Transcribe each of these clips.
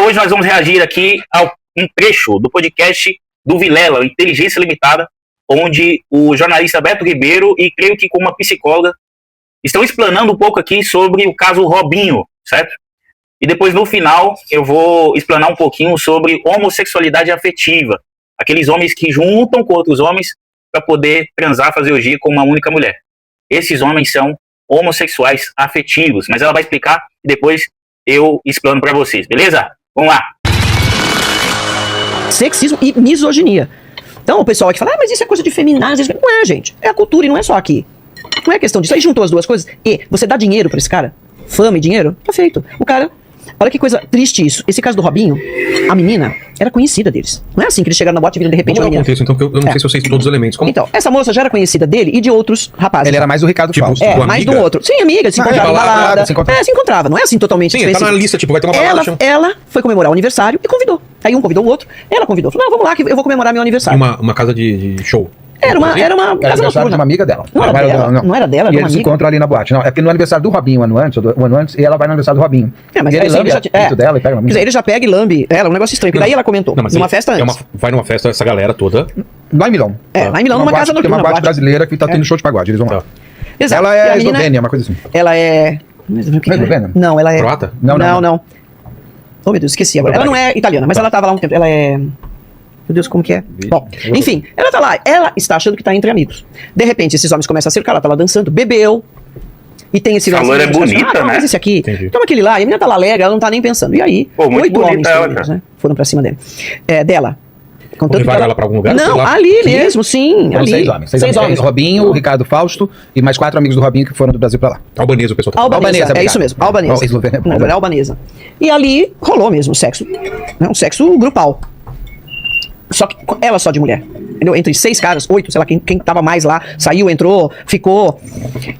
hoje nós vamos reagir aqui a um trecho do podcast do Vilela, Inteligência Limitada, onde o jornalista Beto Ribeiro e creio que com uma psicóloga estão explanando um pouco aqui sobre o caso Robinho, certo? E depois no final eu vou explanar um pouquinho sobre homossexualidade afetiva, aqueles homens que juntam com outros homens para poder transar, fazer orgia com uma única mulher. Esses homens são homossexuais afetivos, mas ela vai explicar e depois eu explano para vocês, beleza? Vamos lá. Sexismo e misoginia. Então o pessoal aqui fala, mas isso é coisa de feminazes. Não é, gente. É a cultura e não é só aqui. Não é questão disso. Aí juntou as duas coisas e você dá dinheiro pra esse cara, fama e dinheiro, tá feito. O cara, olha que coisa triste isso. Esse caso do Robinho, a menina era conhecida deles. Não é assim que eles chegaram na boate e viram de repente Vamos uma dar o menina. contexto, então, porque eu não sei se eu sei todos os elementos. Como... Então, essa moça já era conhecida dele e de outros rapazes. Ele era mais o Ricardo Fausto. Tipo, mais amiga? do outro. Sim, amiga, se encontrava na balada. Se encontrava. Não é assim totalmente Sim, tá desconhecido. na lista, tipo, vai ter uma balada. Ela foi comemorar o aniversário e convidou. Aí um convidou o outro, ela convidou. Falou, não, vamos lá que eu vou comemorar meu aniversário. Uma casa de show. Era uma Era casa aniversário noturna. de uma amiga dela. Não era dela, não era dela, E era eles uma se amiga. encontram ali na boate. Não, é porque no aniversário do Robinho, um ano antes, e ela vai no aniversário do Robinho. É, mas e ele aí lambe ele o pinto dela e pega uma Quer dizer, menina. ele já pega e lambe ela, um negócio estranho. Porque daí ela comentou, Não, mas numa aí festa antes. vai numa festa, essa galera toda. Lá em Milão. Lá em Milão, numa casa Tem noturna. uma boate boate. brasileira que tá tendo show de pagode, eles vão lá. Tá. Exato. Ela E a é menina, eslovênia, uma coisa assim. Ela é... Não é eslovênia? Não, ela é... Croata? Não. Oh, meu Deus, esqueci agora. Ela não é italiana, mas ela tava lá um tempo. Ela é... Meu Deus, como que é? Bom, enfim, ela tá lá. Ela está achando que tá entre amigos. De repente, esses homens começam a cercar, ela tá lá dançando, bebeu. E tem esse A loira é bonita, né? Mas esse aqui, Entendi. toma aquele lá. E a menina tá lá alegre, ela não tá nem pensando. E aí, Pô, muito 8 bonita homens, ela, pelo menos, cara. né? Foram pra cima dele. Dela. Contanto Levaram que ela pra algum lugar? Sei Não, lá. ali Sim. mesmo, sim. Foram Ali. 6 homens. Seis homens. Robinho, o Ricardo Fausto e mais 4 amigos do Robinho que foram do Brasil pra lá. Albanesa, o pessoal tá Albanesa, é obrigado. isso mesmo, albanesa. Não, eslovênia, Não, é albanesa. E ali rolou mesmo o sexo, né, um sexo grupal. Só que ela só de mulher. Entendeu? Entre 6 caras, 8, sei lá, quem tava mais lá, saiu, entrou, ficou.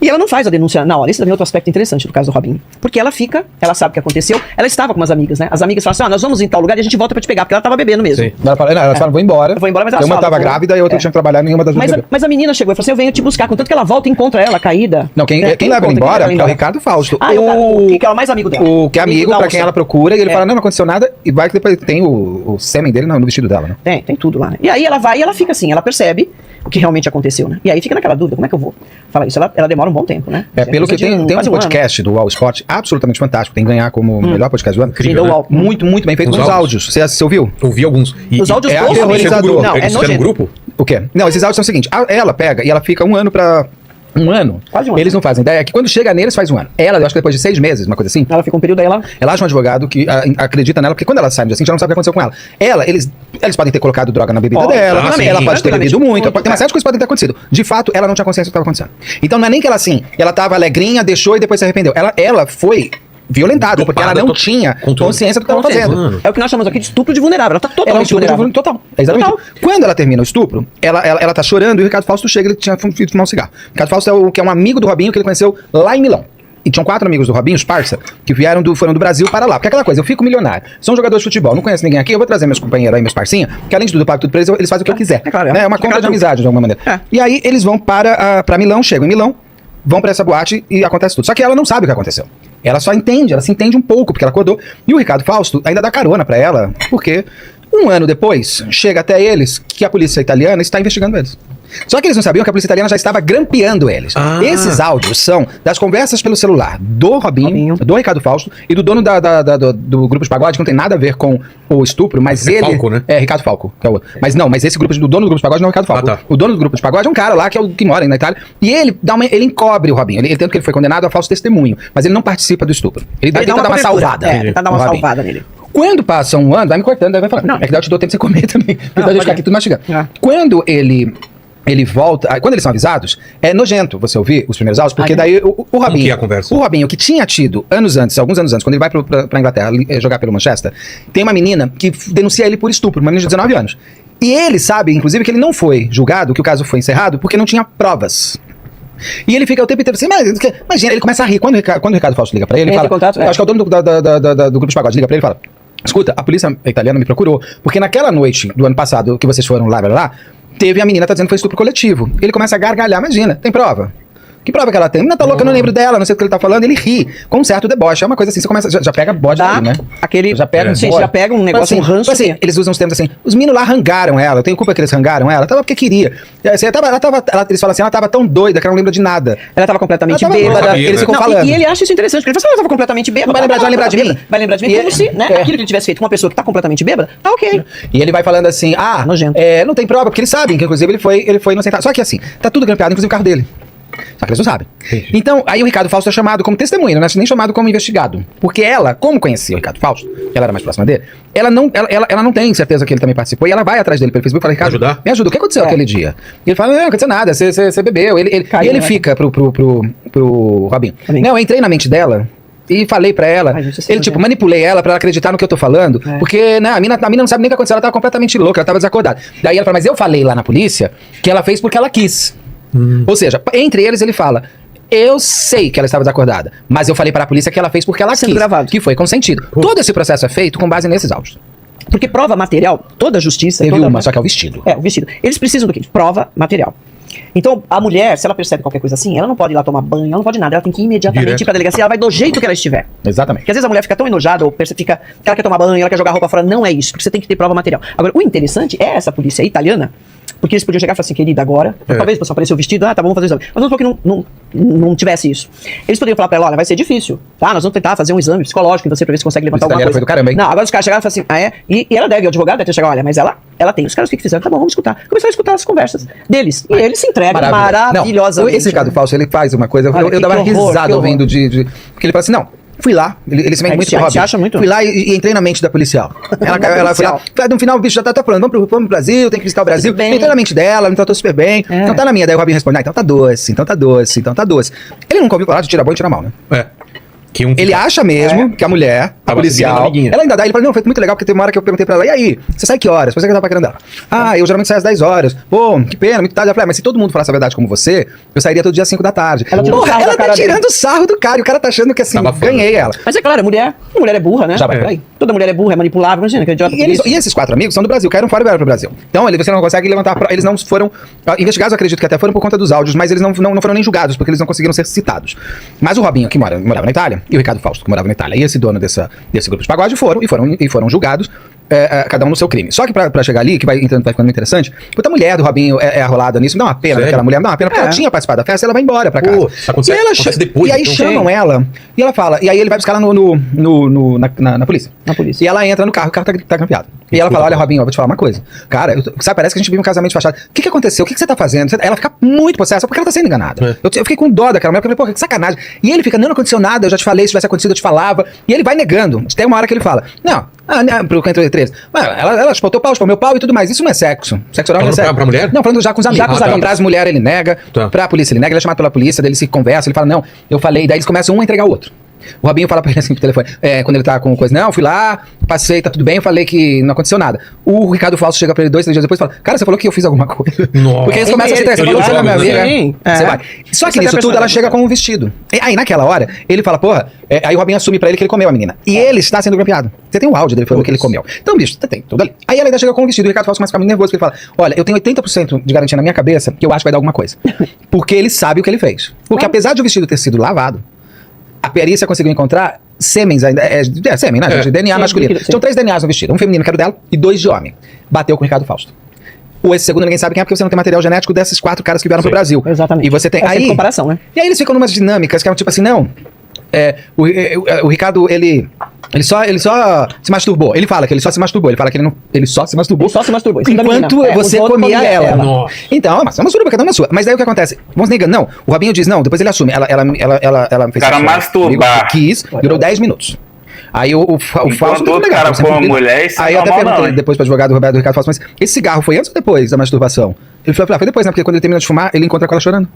E ela não faz a denúncia na hora. Esse também é outro aspecto interessante do caso do Robinho. Porque ela fica, ela sabe o que aconteceu, ela estava com umas amigas, né? As amigas falam assim, nós vamos em tal lugar e a gente volta pra te pegar, porque ela tava bebendo mesmo. Sim. Elas falaram, vou embora. Eu vou embora, mas elas uma falam, tava vou- grávida e a outra tinha que trabalhar, nenhuma das duas bebeu. Mas a menina chegou e falou assim, eu venho te buscar. Contanto que ela volta e encontra ela caída. Não, quem leva ela encontra, embora quem é o Ricardo Fausto. Ah, o que é o mais amigo dela. O que é amigo, da pra moça. quem ela procura, e ele fala, não aconteceu nada, e vai que depois tem o sêmen dele no vestido dela, né? Tem tudo lá. Né? E aí ela vai e ela fica assim, ela percebe o que realmente aconteceu, né? E aí fica naquela dúvida, como é que eu vou falar isso? Ela demora um bom tempo, né? Pelo que tem um quase ano. podcast do All Sport absolutamente fantástico, tem que ganhar como o melhor podcast do ano. Incrível, Sim, do né? UOL. Muito bem feito. Os Os áudios. áudios. Você ouviu? Ouvi alguns. Os áudios é todos aterrorizador. Não, é Eles fizeram nojento. no grupo? O quê? Não, esses áudios são o seguinte, ela pega e ela fica um ano pra... Um ano? Quase um ano. Eles não fazem ideia que quando chega neles faz um ano. Ela, eu acho que depois de 6 meses, uma coisa assim, Ela fica um período aí, ela... ela acha um advogado que acredita nela, porque quando ela sai no dia seguinte, ela não sabe o que aconteceu com ela. Eles podem ter colocado droga na bebida Pode, dela, tranquilamente, ela pode ter bebido muito, muito, tem uma série de coisas que podem ter acontecido. De fato, ela não tinha consciência do que estava acontecendo. Então não é nem que ela assim, ela tava alegrinha, deixou e depois se arrependeu. Ela foi violentada, porque ela Dopada, não tinha controle. consciência do que estava fazendo. Mano. É o que nós chamamos aqui de estupro de vulnerável. Ela tá Ela é um totalmente estupro vulnerável. total. Exatamente. Total. Quando ela termina o estupro, ela tá chorando e o Ricardo Fausto chega, ele tinha ido fumar um cigarro. O Ricardo Fausto que é um amigo do Robinho que ele conheceu lá em Milão. E tinham 4 amigos do Robinho, os parça, que foram do Brasil para lá. Porque é aquela coisa, eu fico milionário, sou um jogador de futebol, não conheço ninguém aqui, eu vou trazer meus companheiros aí, meus parcinhos, que além de tudo eu pago tudo pra eles fazem o que eu quiser. É claro, né? É uma compra de amizade, de alguma maneira. É. E aí eles vão pra Milão, chegam em Milão, vão pra essa boate e acontece tudo. Só que ela não sabe o que aconteceu. Ela só entende, ela se entende um pouco, porque ela acordou. E o Ricardo Fausto ainda dá carona pra ela, porque um ano depois, chega até eles que a polícia italiana está investigando eles. Só que eles não sabiam que a polícia italiana já estava grampeando eles. Ah. Esses áudios são das conversas pelo celular do Robinho, do Ricardo Fausto e do dono do grupo de pagode, que não tem nada a ver com o estupro, mas ele... Falco, né? É, Ricardo Falco. Que é o... Mas esse grupo, o dono do grupo de pagode não é o Ricardo Falco. Ah, tá. O dono do grupo de pagode é um cara lá que mora na Itália. E ele ele encobre o Robinho. Ele tanto que ele foi condenado a falso testemunho, mas ele não participa do estupro. Ele tenta dar uma cobertura. salvada. Tenta dar uma no Robinho. salvada nele. Quando passa um ano, vai me cortando, vai falando. Não. É que daí eu te dou tempo de você comer também. Porque daí eu ficar aqui tudo mastigando. É. Quando ele volta. Quando eles são avisados, é nojento você ouvir os primeiros áudios, porque Ai, daí o Robinho. que é a conversa? O Robinho, que tinha tido alguns anos antes, quando ele vai pra Inglaterra jogar pelo Manchester, tem uma menina que denuncia ele por estupro, uma menina de 19 anos. E ele sabe, inclusive, que ele não foi julgado, que o caso foi encerrado, porque não tinha provas. E ele fica o tempo inteiro assim, imagina, ele começa a rir. Quando o Ricardo Fausto liga pra ele, ele fala. Contato, Acho que é o dono do grupo de pagode, liga pra ele e fala: escuta, a polícia italiana me procurou, porque naquela noite do ano passado que vocês foram lá, teve a menina tá dizendo que foi estupro coletivo. Ele começa a gargalhar, imagina, tem prova? Que prova que ela tem? A menina tá louca, eu não lembro dela, não sei o que ele tá falando. Ele ri com um certo deboche. É uma coisa assim, você começa, já pega bode Dá daí, né? aquele... Já pega um Sim, bode. já pega um negócio, Assim, um ranço. assim, eles usam os termos assim, os meninos lá rangaram ela, eu tenho culpa que eles rangaram ela, tava porque queria. Assim, eles falam assim, ela tava tão doida que ela não lembra de nada. Ela tava completamente Ela tava bêbada. louca, eles ficam Não, falando. E ele acha isso interessante, porque ele fala assim, ela tava completamente bêbada. Vai lembrar de mim. Vai lembrar de mim E como é- se, né, é. aquilo que ele tivesse feito com uma pessoa que tá completamente bêbada, tá ok. E ele vai falando assim, Nojento. não tem prova, porque eles sabem que inclusive ele foi inocentado. Só que assim, tá tudo grampeado, inclusive o carro dele. Só que eles não sabem. Entendi. Então, aí o Ricardo Fausto é chamado como testemunha, não é nem chamado como investigado. Porque ela, como conhecia o Ricardo Fausto, ela era mais próxima dele, ela não tem certeza que ele também participou, e ela vai atrás dele pelo Facebook e fala, Ricardo, Ajudar? me ajuda, o que aconteceu aquele dia? E ele fala, não aconteceu nada, você bebeu. Caiu, E ele né? fica pro Robinho. Robinho. Não, eu entrei na mente dela e falei pra ela, Ai, gente, isso é ele tipo, nojento. manipulei ela pra ela acreditar no que eu tô falando, É. porque né, a mina não sabe nem o que aconteceu, ela tava completamente louca, ela tava desacordada. Daí ela fala, mas eu falei lá na polícia que ela fez porque ela quis. Ou seja, entre eles ele fala, eu sei que ela estava desacordada, mas eu falei para a polícia que ela fez porque ela Sendo quis, gravado. que foi consentido. Todo esse processo é feito com base nesses áudios. Porque prova material, toda a justiça... Teve toda... uma, só que é o vestido. É, o vestido. Eles precisam do quê? De prova material. Então, a mulher, se ela percebe qualquer coisa assim, ela não pode ir lá tomar banho, ela não pode nada, ela tem que ir imediatamente Direto. ir pra delegacia, ela vai do jeito que ela estiver. Exatamente. Porque às vezes a mulher fica tão enojada, ou fica que ela quer tomar banho, ela quer jogar roupa fora. Não é isso, porque você tem que ter prova material. Agora, o interessante é essa polícia italiana, porque eles podiam chegar e falar assim, querida, agora, talvez só apareceu o vestido, tá bom, vamos fazer o exame. Mas vamos supor que não tivesse isso. Eles poderiam falar pra ela, olha, vai ser difícil, tá? Nós vamos tentar fazer um exame psicológico em você pra ver se consegue levantar Esse alguma italiano coisa. foi do caramba, hein? Não, agora os caras chegaram e falaram assim, e ela deve, o advogado deve ter chegado, olha, mas ela tem. Os caras o que fizeram? Tá bom, vamos escutar. Começaram a escutar as conversas deles. E eles se entregam maravilhosamente. Não, esse Ricardo Fausto, ele faz uma coisa, Olha, eu dava que horror, risada que horror. ouvindo porque ele fala assim, não, fui lá, ele se vende muito se pro Robin. acha muito. Fui lá e entrei na mente da policial. Ela foi lá, no final o bicho já tá falando, vamos pro Brasil, tem que visitar o Brasil. Tudo bem. Entrei na mente dela, me tratou super bem. É. Então tá na minha, daí o Robin responde, então tá doce, então tá doce, então tá doce. Ele nunca ouviu falar de tira bom e tira mal, né? É. Que um Ele acha mesmo que a mulher, a Tava policial, seguindo a amiguinha. ela ainda dá, ele fala, não, foi muito legal, porque teve uma hora que eu perguntei pra ela, e aí, você sai que horas? Você que tava paquerando ela. Eu geralmente saio às 10 horas. Pô, que pena, muito tarde. Ela falou, mas se todo mundo falasse a verdade como você, eu sairia todo dia às 5 da tarde. Ela tirou Porra, sarro ela da tá cara dele. tirando sarro do cara, e o cara tá achando que assim, Tava foda. ganhei ela. Mas é claro, mulher é burra, né? Já vai por aí. Toda mulher é burra, é manipulável, imagina, que idiota por isso. E esses 4 amigos são do Brasil, caíram fora e vieram pro Brasil. Então, você não consegue levantar. Eles não foram. Investigados, eu acredito que até foram por conta dos áudios, mas eles não foram nem julgados, porque eles não conseguiram ser citados. Mas o Robinho, que morava na Itália, e o Ricardo Fausto, que morava na Itália, e esse dono desse grupo de pagode foram julgados. Cada um no seu crime. Só que pra chegar ali, que vai ficando muito interessante, puta, a mulher do Robinho é arrolada nisso, me dá uma pena Sério? daquela mulher, me dá uma pena, porque ela tinha participado da festa, ela vai embora pra casa. Pô, isso acontece- acontece depois, e aí então. chamam ela, e ela fala, e aí ele vai buscar ela na polícia. Na polícia. E ela entra no carro, o carro tá grampeado. E ela fala, olha, Robinho, eu vou te falar uma coisa. Cara, sabe, parece que a gente vive um casamento fachado. O que aconteceu? O que você tá fazendo? Ela fica muito possessa, porque ela tá sendo enganada. Eu fiquei com dó daquela mulher, porque eu falei, pô, que sacanagem. E ele fica, não aconteceu nada, eu já te falei, se tivesse acontecido, eu te falava. E ele vai negando. Tem uma hora que ele fala, pro canto de 13. Ela chupou teu pau, chupou meu pau e tudo mais. Isso não é sexo. Sexo oral não é Falando sexo. pra mulher? Não, falando já com os amigos. Já com os amigos. Pra as mulheres ele nega, Tá. pra polícia ele nega, ele é chamado pela polícia, daí ele se conversa, ele fala, não, eu falei, daí eles começam um a entregar o outro. O Robinho fala pra ele assim pro telefone, quando ele tá com coisa, não, fui lá, passei, tá tudo bem, eu falei que não aconteceu nada. O Ricardo Fausto chega pra ele 2, 3 dias depois e fala, cara, você falou que eu fiz alguma coisa. Nossa. Porque eles começam a se Ele- interessar, ele- você não é minha ele- amiga. Sim, Você é. vai. Só que Isso é nisso tudo ela personagem. chega com um vestido. E aí naquela hora, ele fala, porra, aí o Robinho assume pra ele que ele comeu a menina. E ele está sendo grampeado. Você tem um áudio dele falando que ele comeu. Então, bicho, você tem tudo ali. Aí ela ainda chega com um vestido, o Ricardo Fausto começa a ficar muito nervoso, porque ele fala, olha, eu tenho 80% de garantia na minha cabeça que eu acho que vai dar alguma coisa. Porque ele sabe o que ele fez. Porque apesar de o vestido ter sido lavado, a perícia conseguiu encontrar sêmens ainda. Sêmen, né? gente? DNA Sim, masculino. líquido, sim. Tinham 3 DNAs no vestido. Um feminino, que era o dela, e 2 de homem. Bateu com o Ricardo Fausto. Esse segundo ninguém sabe quem é, porque você não tem material genético desses 4 caras que vieram pro Brasil. Exatamente. E você tem. É sempre Aí, comparação, né? e aí eles ficam numas dinâmicas que é tipo assim, não. O Ricardo, ele só se masturbou. Ele fala que ele só se masturbou. Ele fala que ele só se masturbou. Ele só se masturbou. Isso da Enquanto menina. você os outros comia comia ela. Nossa. Então, mas é uma suruba, cada um na sua. Mas daí o que acontece? Vamos negando. Não, o Robinho diz, não, depois ele assume. Ela fez Cara, sexo masturbar. comigo, quis, durou 10 minutos. Aí o Fausto não outro foi legal, cara sempre for uma dele. mulher, isso Aí é eu até normal, perguntei não, hein? depois pro advogado Roberto Ricardo Fausto, mas esse cigarro foi antes ou depois da masturbação? Ele falou, foi depois, né? Porque quando ele termina de fumar, ele encontra com ela chorando.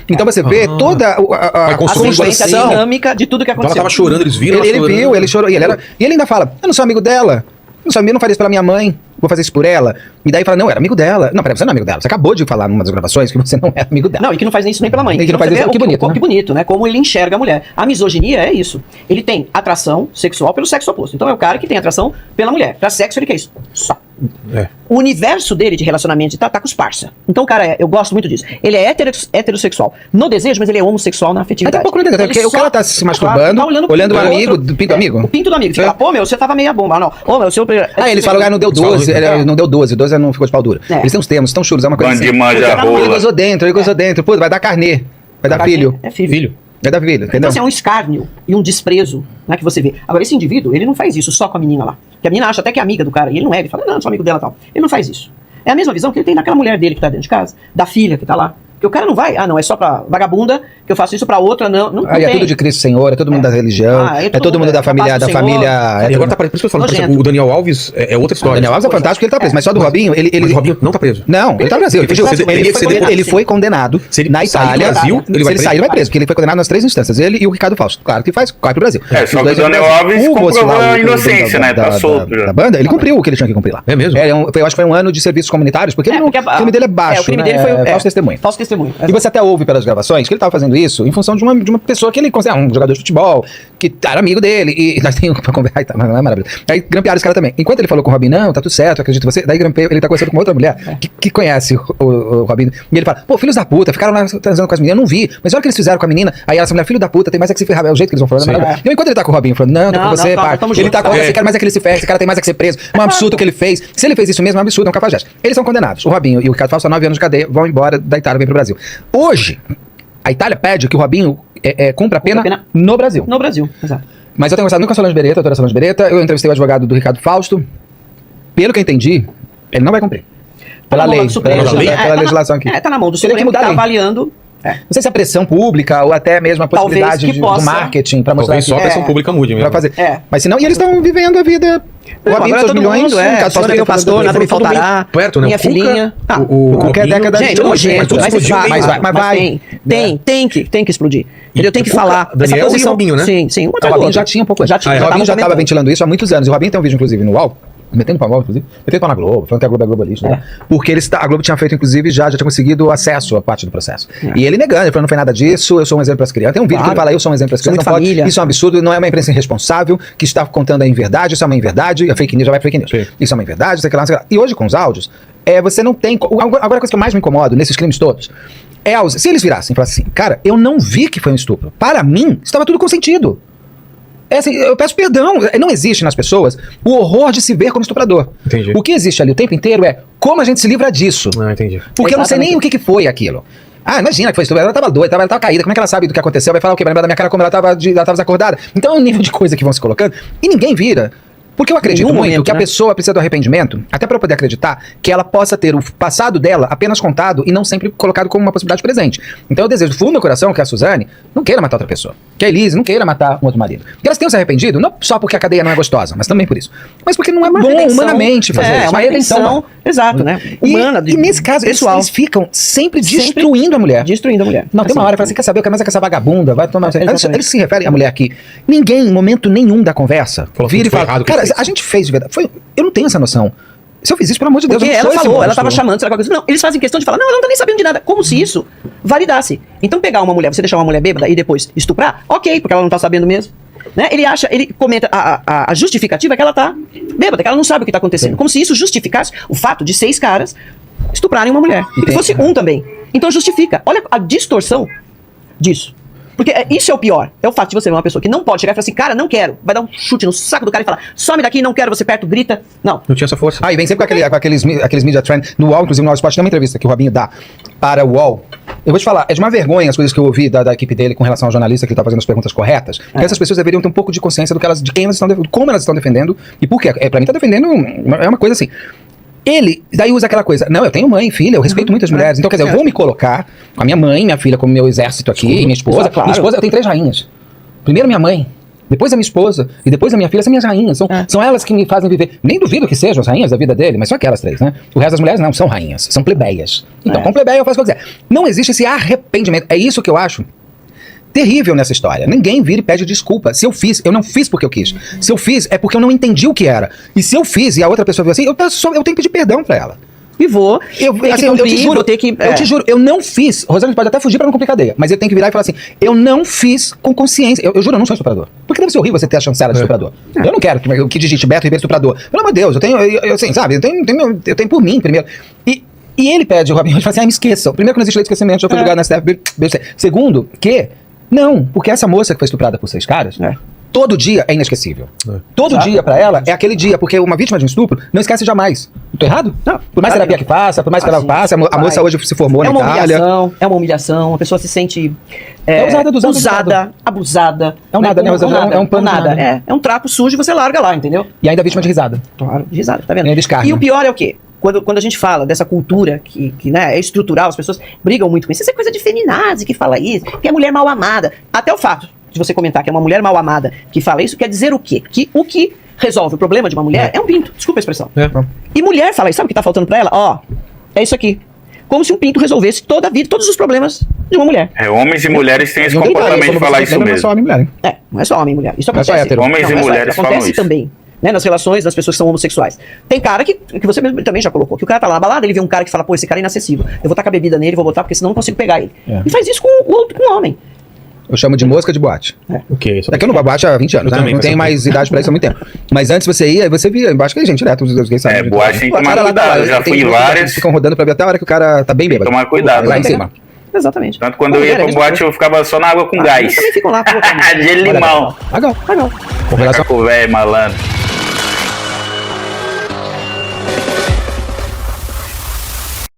Então você vê toda Vai A construindo sequência construção. dinâmica de tudo que Então ela aconteceu. tava chorando, eles viram Ele ela chorando. viu, ele chorou. E ele ainda fala, eu não sou amigo dela. Não sou amigo, eu não faria isso pela minha mãe. Vou fazer isso por ela. E daí fala, não, eu era amigo dela. Não, peraí, você não é amigo dela. Você acabou de falar numa das gravações que você não é amigo dela. Não, e que não faz isso nem pela mãe. E que não faz Você isso- vê que bonito, né? Que bonito, né? Como ele enxerga a mulher. A misoginia é isso. Ele tem atração sexual pelo sexo oposto. Então é o cara que tem atração pela mulher. Pra sexo ele quer isso. Só. O universo dele de relacionamento tá com os parça. Então o cara eu gosto muito disso. Ele é heterossexual no desejo, mas ele é homossexual na afetividade. Até um pouco não entendeu, porque o cara tá se masturbando, olhando o amigo, do pinto do amigo. O pinto do amigo. Fica lá, pô, meu, você tava meia bomba. Não, ô, meu, seu... Eles falam, não deu 12, não deu 12 não ficou de pau dura. Eles têm uns termos, tão chulos, é uma coisa Bando assim. de manja rola. Ele gozou dentro, pô, vai dar carnê, vai dar filho. É filho. Vai dar filho, entendeu? Então, assim, é um escárnio e um desprezo, né, que você vê. Agora, esse indivíduo, ele não faz isso só com a menina lá. Porque a menina acha até que é amiga do cara, e ele não é, ele fala, não, sou amigo dela e tal. Ele não faz isso. É a mesma visão que ele tem daquela mulher dele que tá dentro de casa, da filha que tá lá. Porque o cara não vai, não, é só pra vagabunda, que eu faço isso pra outra, não Aí é tudo de Cristo Senhor, é todo mundo da religião, é todo mundo da família, E agora tá preso, por isso que eu falo, o Daniel Alves é outra história. O Daniel Alves é fantástico porque ele tá preso, mas só do Robinho, Mas o Robinho não tá preso. Não, ele tá no Brasil, ele foi condenado na Itália. Se ele sair, ele vai preso, porque ele foi condenado nas 3 instâncias, ele e o Ricardo Fausto. Claro que corre pro Brasil. Só que o Daniel Alves comprovou a inocência, né? Tá solto já. Da banda, ele cumpriu o que ele tinha que cumprir lá. É mesmo? Eu acho que foi um ano de serviços comunitários, porque o crime dele é baixo, o crime dele foi falso testemunho. Falso testemunho. E você até ouve pelas gravações que ele tava fazendo isso em função de uma pessoa que ele considera um jogador de futebol, que era amigo dele, e nós temos pra conversar, tá, mas não é maravilhoso. Aí grampearam esse cara também. Enquanto ele falou com o Robinho, não, tá tudo certo, acredito em você, daí grampeio, ele tá conversando com outra mulher que conhece o Robinho, e ele fala, pô, filhos da puta, ficaram lá transando com as meninas, eu não vi, mas olha o que eles fizeram com a menina, aí essa mulher, filho da puta, tem mais é que se ferrar, é o jeito que eles vão falando. Então enquanto ele tá com o Robinho falando, não, tô com você, pai, ele tá com você, quer mais é que ele se ferre, esse cara tem mais é que ser preso, um absurdo que ele fez, se ele fez isso mesmo, é um absurdo, é um cafajeste. Eles são condenados, o Robinho e o Ricardo Fausto são 9 anos de cadeia, vão embora da Itália, vem pro Brasil. Hoje, a Itália pede que o Robinho cumpra a pena no Brasil. No Brasil, exato. Mas eu tenho conversado muito com a Solange Beretta, a doutora Solange Beretta, eu entrevistei o advogado do Ricardo Fausto. Pelo que eu entendi, ele não vai cumprir. Pela lei, pela legislação aqui. Tá na mão do Teria que Supremo, mudar que a tá lei. avaliando. Não sei se a pressão pública ou até mesmo a possibilidade do marketing para mostrar Talvez só a pressão pública mude mesmo. Pra fazer. Mas senão, e eles estão vivendo a vida. O Robinho, seus milhões, o pastor, nada me faltará. Perto, né? Minha filhinha. Qualquer década gente, nojento, mas vai. Tem que explodir. Entendeu? Tem que falar. Daniel e Robinho, né? Sim. O Robinho já tinha um pouco. O Robinho já estava ventilando isso há muitos anos. O Robinho tem um vídeo, inclusive, no UOL. Metendo pau, inclusive. Metendo pau na Globo, falando que a Globo é globalista. Né? Porque a Globo tinha feito, inclusive, já tinha conseguido acesso a parte do processo. E ele negando, ele falou, não foi nada disso, eu sou um exemplo para as crianças. Tem um vídeo que ele fala, eu sou um exemplo para as crianças. Não pode, isso é um absurdo, não é uma imprensa irresponsável, que está contando a inverdade, isso é uma inverdade, a fake news já vai fake news. Sim. Isso é uma inverdade, isso é aquilo lá. E hoje, com os áudios, você não tem... Agora, a coisa que eu mais me incomodo nesses crimes todos se eles virassem e falassem assim, cara, eu não vi que foi um estupro. Para mim, estava tudo consentido. Assim, eu peço perdão, não existe nas pessoas o horror de se ver como estuprador. Entendi. O que existe ali o tempo inteiro é como a gente se livra disso. Entendi. Porque eu não sei nem o que foi aquilo. Imagina que foi estupro, ela tava doida, ela tava caída, como é que ela sabe do que aconteceu? Vai falar o quê? Vai lembrar da minha cara como ela tava desacordada? Então é um nível de coisa que vão se colocando e ninguém vira. Porque eu acredito muito que a pessoa precisa do arrependimento, até para poder acreditar que ela possa ter o passado dela apenas contado e não sempre colocado como uma possibilidade presente. Então eu desejo do fundo do meu coração que a Suzane não queira matar outra pessoa, que a Elise não queira matar um outro marido. Que elas tenham se arrependido, não só porque a cadeia não é gostosa, mas também por isso. Mas porque não é bom humanamente fazer isso. É uma redenção, exato, né? Humana. E nesse caso, eles ficam sempre destruindo a mulher. Destruindo a mulher. Não, tem uma hora que fala assim, quer saber, eu quero mais é que essa vagabunda, vai tomar... Eles se referem à mulher aqui. Ninguém, em momento nenhum da conversa, vira e fala, cara, a gente fez de verdade. Eu não tenho essa noção. Se eu fiz isso, pelo amor de Deus, porque ela falou, ela tava chamando, sei lá, não, eles fazem questão de falar, não, ela não tá nem sabendo de nada, como se isso validasse. Então pegar uma mulher, você deixar uma mulher bêbada e depois estuprar, ok, porque ela não tá sabendo mesmo. Né? Ele comenta a justificativa é que ela tá bêbada, que ela não sabe o que tá acontecendo. Sim. Como se isso justificasse o fato de 6 caras estuprarem uma mulher. E que fosse um também. Então justifica. Olha a distorção disso. Porque isso é o pior. É o fato de você ver uma pessoa que não pode chegar e falar assim, cara, não quero. Vai dar um chute no saco do cara e falar, some daqui, não quero, você perto, grita. Não. Não tinha essa força. E vem sempre com aqueles media trend. No UOL, inclusive, no Sport tem uma entrevista que o Robinho dá para o UOL. Eu vou te falar, é de uma vergonha as coisas que eu ouvi da equipe dele com relação ao jornalista que ele tá fazendo as perguntas corretas. Porque essas pessoas deveriam ter um pouco de consciência de quem elas estão defendendo, como elas estão defendendo e por quê. Pra mim tá defendendo, é uma coisa assim. Ele, daí usa aquela coisa, não, eu tenho mãe, filha, eu respeito muitas mulheres, então quer dizer, eu vou me colocar com a minha mãe, minha filha como meu exército aqui, minha esposa, claro. Minha esposa, eu tenho 3 rainhas. Primeiro minha mãe, depois a minha esposa e depois a minha filha, são minhas rainhas, são elas que me fazem viver, nem duvido que sejam as rainhas da vida dele, mas são aquelas 3, né? O resto das mulheres não, são rainhas, são plebeias. Então com plebeia eu faço o que eu quiser. Não existe esse arrependimento, é isso que eu acho terrível nessa história. Ninguém vira e pede desculpa. Se eu fiz, eu não fiz porque eu quis. Se eu fiz, é porque eu não entendi o que era. E se eu fiz e a outra pessoa viu assim, eu tenho que pedir perdão pra ela. e vou Eu te juro, vou ter que... eu te juro, eu não fiz. Rosângela pode até fugir pra não complicar a ideia, mas eu tenho que virar e falar assim: eu não fiz com consciência. Eu juro, eu não sou estuprador. Porque deve ser horrível você ter a chancela de estuprador. Eu não quero que digite Beto Ribeiro estuprador. Pelo amor de Deus, eu tenho, assim, sabe, eu tenho por mim primeiro. E ele pede, o Robin Hood, fala assim: me esqueçam. Primeiro, que não existe lei de esquecimento, já foi julgado na STF. Segundo, que não, porque essa moça que foi estuprada por 6 caras, todo dia é inesquecível. Todo dia pra ela é aquele dia, porque uma vítima de um estupro não esquece jamais. Não tô errado? Não. Por mais terapia que faça, por mais que ela passe, a moça hoje se formou na Itália. É uma humilhação, a pessoa se sente usada, abusada. É um nada, né, Rosângela? É um pano de nada. É um trapo sujo e você larga lá, entendeu? E ainda vítima de risada. Claro, de risada, tá vendo? E ainda escárnio. E o pior é o quê? Quando a gente fala dessa cultura que né, é estrutural, as pessoas brigam muito com isso. Isso é coisa de feminazi que fala isso, que é mulher mal amada. Até o fato de você comentar que é uma mulher mal amada que fala isso, quer dizer o quê? Que o que resolve o problema de uma mulher é um pinto. Desculpa a expressão. E mulher fala isso, sabe o que tá faltando pra ela? Ó, é isso aqui. Como se um pinto resolvesse toda a vida, todos os problemas de uma mulher. Homens e mulheres têm esse comportamento de falar isso Não é mesmo. só homem e mulher, hein? Não é só homem e mulher. Isso Não é só acontece. hétero. Homens e mulheres falam acontece isso. também. Né, nas relações das pessoas que são homossexuais. Tem cara que você mesmo também já colocou, que o cara tá lá na balada, ele vê um cara que fala, pô, esse cara é inacessível. Eu vou tacar bebida nele, vou botar, porque senão eu não consigo pegar ele. E faz isso com o homem. Eu chamo de mosca de boate. O que? É que eu não vou boate há 20 anos, Eu né? também, Não tenho mais idade pra isso há muito tempo. Mas antes você ia e você via, embaixo que gente direto, os gays sabem. Boate tem que tomar cuidado, eu já fui em várias. Ficam rodando pra ver até a hora que o cara tá bem bêbado. Tomar cuidado. Lá em cima. Exatamente. Tanto quando eu ia pra boate, eu ficava só na água com gás. Eles também ficam lá. De limão. Legal. Com relação com o velho malandro.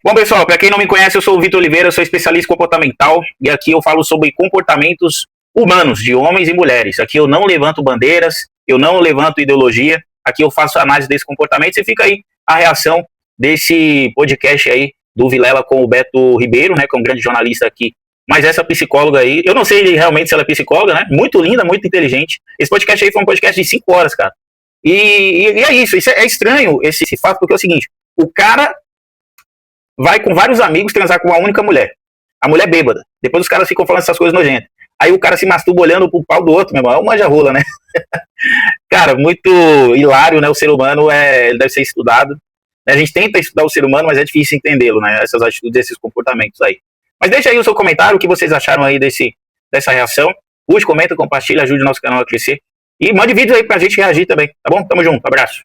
Bom, pessoal, para quem não me conhece, eu sou o Vitor Oliveira, eu sou especialista comportamental e aqui eu falo sobre comportamentos humanos de homens e mulheres. Aqui eu não levanto bandeiras, eu não levanto ideologia, aqui eu faço análise desse comportamento e fica aí a reação desse podcast aí do Vilela com o Beto Ribeiro, né, que é um grande jornalista aqui. Mas essa psicóloga aí, eu não sei realmente se ela é psicóloga, né? Muito linda, muito inteligente. Esse podcast aí foi um podcast de 5 horas, cara. E é isso é estranho esse fato, porque é o seguinte, o cara vai com vários amigos transar com uma única mulher. A mulher bêbada. Depois os caras ficam falando essas coisas nojentas. Aí o cara se masturba olhando pro pau do outro, meu irmão. É um manja-rola, né? Cara, muito hilário, né? O ser humano ele deve ser estudado. A gente tenta estudar o ser humano, mas é difícil entendê-lo, né? Essas atitudes, esses comportamentos aí. Mas deixa aí o seu comentário, o que vocês acharam aí dessa reação. Curte, comenta, compartilha, ajude o nosso canal a crescer. E mande vídeo aí pra gente reagir também, tá bom? Tamo junto, abraço.